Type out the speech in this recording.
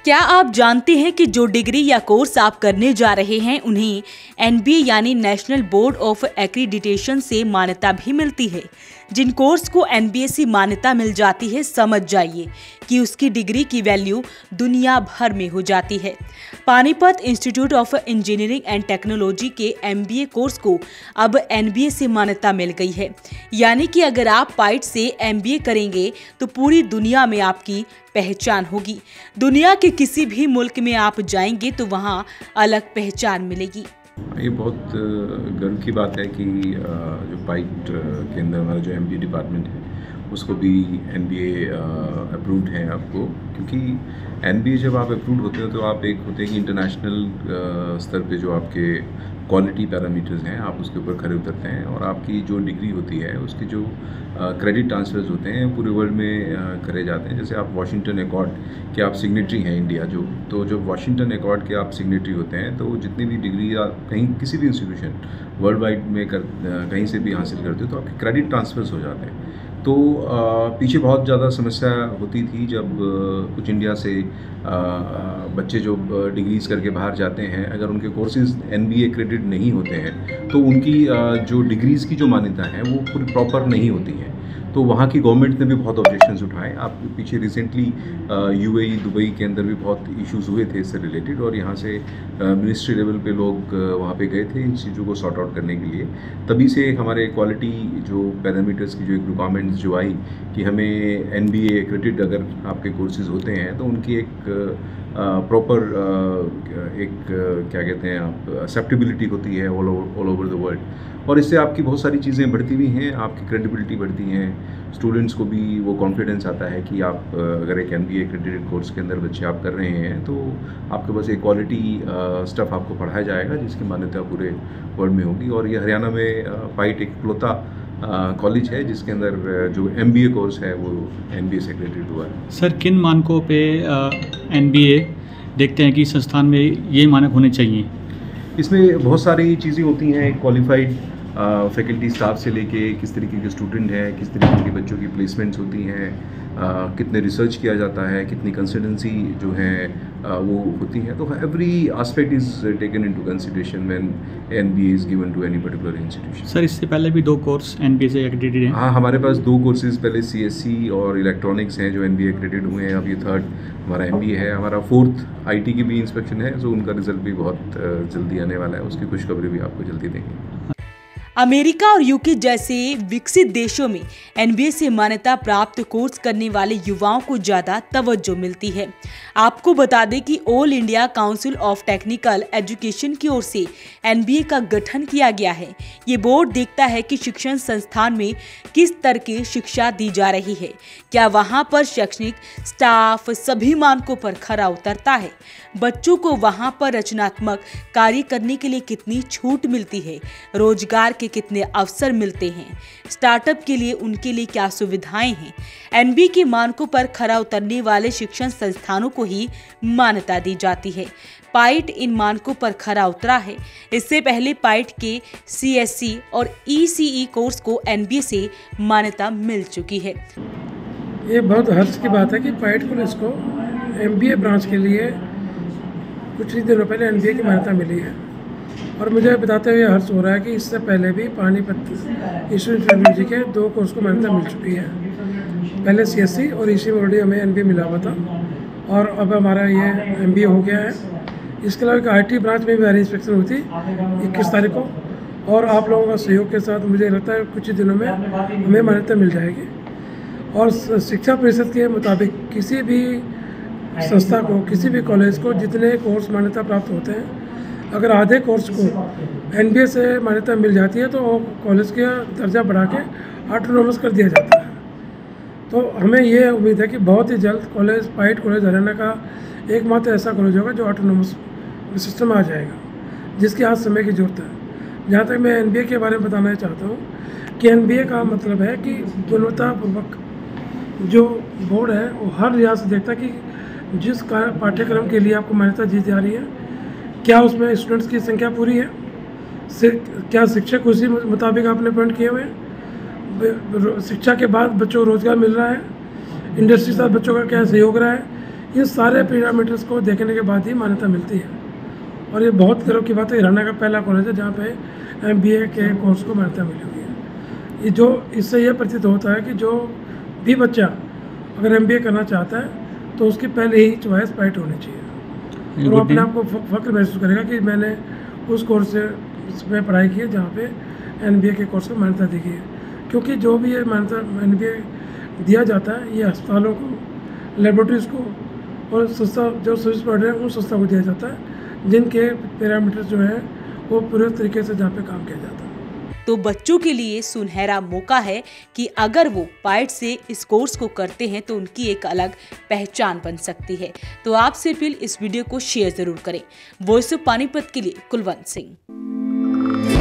क्या आप जानते हैं कि जो डिग्री या कोर्स आप करने जा रहे हैं उन्हें एनबीए यानी नेशनल बोर्ड ऑफ एक्रीडिटेशन से मान्यता भी मिलती है। जिन कोर्स को एनबीए से मान्यता मिल जाती है, समझ जाइए कि उसकी डिग्री की वैल्यू दुनिया भर में हो जाती है। Panipat institute of engineering and technology के एमबीए कोर्स को अब एनबीए से मान्यता मिल गई है। यानी कि अगर आप पाइट से एमबीए करेंगे तो पूरी दुनिया में आपकी पहचान होगी। दुनिया के किसी भी मुल्क में आप जाएंगे तो वहाँ अलग पहचान मिलेगी। ये बहुत गर्व की बात है कि जो पाइट के अंदर हमारा जो एमबीए डिपार्टमेंट है उसको भी एनबीए अप्रूव्ड है आपको, क्योंकि एनबीए जब आप अप्रूव्ड होते हो तो आप एक होते हैं कि इंटरनेशनल स्तर पे जो आपके क्वालिटी पैरामीटर्स हैं आप उसके ऊपर खरे उतरते हैं और आपकी जो डिग्री होती है उसके जो क्रेडिट ट्रांसफर्स होते हैं पूरे वर्ल्ड में करे जाते हैं। जैसे आप वाशिंगटन अकॉर्ड के आप सिग्नेटरी हैं इंडिया तो जब वाशिंगटन अकॉर्ड के आप सिग्नेटरी होते हैं तो जितनी भी डिग्री आप कहीं किसी भी इंस्टीट्यूशन वर्ल्ड वाइड में कहीं से भी हासिल करते हो तो आपके क्रेडिट ट्रांसफर्स हो जाते हैं। तो पीछे बहुत ज़्यादा समस्या होती थी जब कुछ इंडिया से बच्चे जो डिग्रीज़ करके बाहर जाते हैं, अगर उनके कोर्सेज़ एनबीए क्रेडिट नहीं होते हैं तो उनकी जो डिग्रीज़ की जो मान्यता है वो पूरी प्रॉपर नहीं होती है। तो वहाँ की गवर्नमेंट ने भी बहुत ऑब्जेक्शंस उठाए। आप पीछे रिसेंटली यूएई दुबई के अंदर भी बहुत इश्यूज़ हुए थे इससे रिलेटेड और यहाँ से मिनिस्ट्री लेवल पे लोग वहाँ पे गए थे इन चीज़ों को सॉर्ट आउट करने के लिए। तभी से हमारे क्वालिटी जो पैरामीटर्स की जो एक रिक्वायरमेंट्स जो आई कि हमें एनबीए क्रेडिट अगर आपके कोर्सेज होते हैं तो उनकी एक प्रॉपर क्या कहते हैं आप एक्सेप्टेबिलिटी होती है ऑल ओवर द वर्ल्ड और इससे आपकी बहुत सारी चीज़ें बढ़ती भी हैं, आपकी क्रेडिबिलिटी बढ़ती हैं, स्टूडेंट्स को भी वो कॉन्फिडेंस आता है कि आप अगर एक एमबीए क्रेडिटेड कोर्स के अंदर बच्चे आप कर रहे हैं तो आपके पास एक क्वालिटी स्टफ़ आपको पढ़ाया जाएगा जिसकी मान्यता पूरे वर्ल्ड में होगी। और ये हरियाणा में पाइट एक इकलौता कॉलेज है जिसके अंदर जो एमबीए कोर्स है वो एनबीए से क्रेडिट हुआ है। सर, किन मानकों पे एनबीए देखते हैं कि संस्थान में ये मानक होने चाहिए? इसमें बहुत सारी चीज़ें होती हैं, क्वालिफाइड फैकल्टी स्टाफ से लेके किस तरीके के स्टूडेंट हैं, किस तरीके के बच्चों की प्लेसमेंट्स होती हैं, कितने रिसर्च किया जाता है, कितनी कंसल्टेंसी जो है वो होती है। तो every aspect is taken into consideration when NBA is given to any particular institution. Sir, इससे पहले भी 2 कोर्स एनबीए से एक्रेडिटेड हैं? हाँ, हमारे पास 2 कोर्सेज पहले सीएससी और इलेक्ट्रॉनिक्स हैं जो एनबीए एक्रेडिटेड हुए हैं। अब ये 3rd हमारा एमबीए है। हमारा 4th आईटी की भी इंस्पेक्शन है, जो उनका रिजल्ट भी बहुत जल्दी आने वाला है, उसकी खुशखबरी भी आपको जल्दी देंगे। अमेरिका और यूके जैसे विकसित देशों में एनबीए से मान्यता प्राप्त कोर्स करने वाले युवाओं को ज्यादा तवज्जो मिलती है। आपको बता दें कि all India council of technical education की ओर से एनबीए का गठन किया गया है। ये बोर्ड देखता है कि शिक्षण संस्थान में किस तरह की शिक्षा दी जा रही है, क्या वहाँ पर शैक्षणिक स्टाफ सभी मानकों पर खरा उतरता है, बच्चों को वहाँ पर रचनात्मक कार्य करने के लिए कितनी छूट मिलती है, रोजगार के कितने अवसर मिलते हैं, स्टार्टअप के लिए उनके लिए क्या सुविधाएं हैं। एनबीए के मानकों पर खरा उतरने वाले शिक्षण संस्थानों को ही मान्यता दी जाती है। पाइट इन मानकों पर खरा उतरा है। इससे पहले पाइट के सीएससी और ईसीई कोर्स को एनबीए से मान्यता मिल चुकी है। ये बहुत हर्ष की बात है कि पाइट कॉलेज को एमबीए ब्रांच के लिए कुछ ही दिनों पहले एनबीए की मान्यता मिली है और मुझे बताते हुए हर्ष हो रहा है कि इससे पहले भी पानीपत इंस्टीट्यूट ऑफ टेक्नोलॉजी के 2 कोर्स को मान्यता मिल चुकी है। पहले सीएससी और ईसी में ऑलरेडी हमें एनबीए मिला हुआ था और अब हमारा ये एमबीए हो गया है। इसके अलावा एक आईटी ब्रांच में भी हमारी इंस्पेक्शन हुई थी 21 तारीख को और आप लोगों का सहयोग के साथ मुझे लगता है कुछ ही दिनों में हमें मान्यता मिल जाएगी। और शिक्षा परिषद के मुताबिक किसी भी संस्था को, किसी भी कॉलेज को जितने कोर्स मान्यता प्राप्त होते हैं, अगर आधे कोर्स को एनबीए से मान्यता मिल जाती है तो कॉलेज का दर्जा बढ़ा के ऑटोनोमस कर दिया जाता है। तो हमें ये उम्मीद है कि बहुत ही जल्द कॉलेज पाइट कॉलेज हरियाणा का एकमात्र ऐसा कॉलेज होगा जो ऑटोनोमस सिस्टम आ जाएगा, जिसकी आज समय की जरूरत है। जहाँ तक मैं एनबीए के बारे में बताना चाहता हूँ कि एनबीए का मतलब है कि गुणवत्तापूर्वक जो बोर्ड है वो हर लिहाज से देखता है कि जिस पाठ्यक्रम के लिए आपको मान्यता दी जा रही है क्या उसमें स्टूडेंट्स की संख्या पूरी है, क्या शिक्षक उसी मुताबिक आपने अपॉइंट किए हुए हैं, शिक्षा के बाद बच्चों को रोजगार मिल रहा है, इंडस्ट्री के साथ बच्चों का क्या सहयोग रहा है, ये सारे पैरामीटर्स को देखने के बाद ही मान्यता मिलती है। और ये बहुत गर्व की बात है, हरियाणा का पहला कॉलेज है जहाँ पे MBA के कोर्स को मान्यता मिली हुई है। ये जो इससे ये प्रतीत होता है कि जो भी बच्चा अगर MBA करना चाहता है तो उसकी पहले ही चॉइस पाइट होनी चाहिए, और वो अपने आप को फख्र महसूस करेगा कि मैंने उस कोर्स में पढ़ाई की है जहाँ पे MBA के कोर्स को मान्यता दी गई है। क्योंकि जो भी ये मान्यता MBA दिया जाता है ये अस्पतालों को, लेबोरेटरीज को और संस्था जो सर्विस प्रोवाइडर है उन संस्था को दिया जाता है जिनके पैरामीटर्स जो है वो पूरे तरीके से जहाँ पे काम किया जाता है। तो बच्चों के लिए सुनहरा मौका है कि अगर वो पाइट से इस कोर्स को करते हैं तो उनकी एक अलग पहचान बन सकती है। तो आपसे अपील, इस वीडियो को शेयर जरूर करें। वॉइस ऑफ पानीपत के लिए कुलवंत सिंह।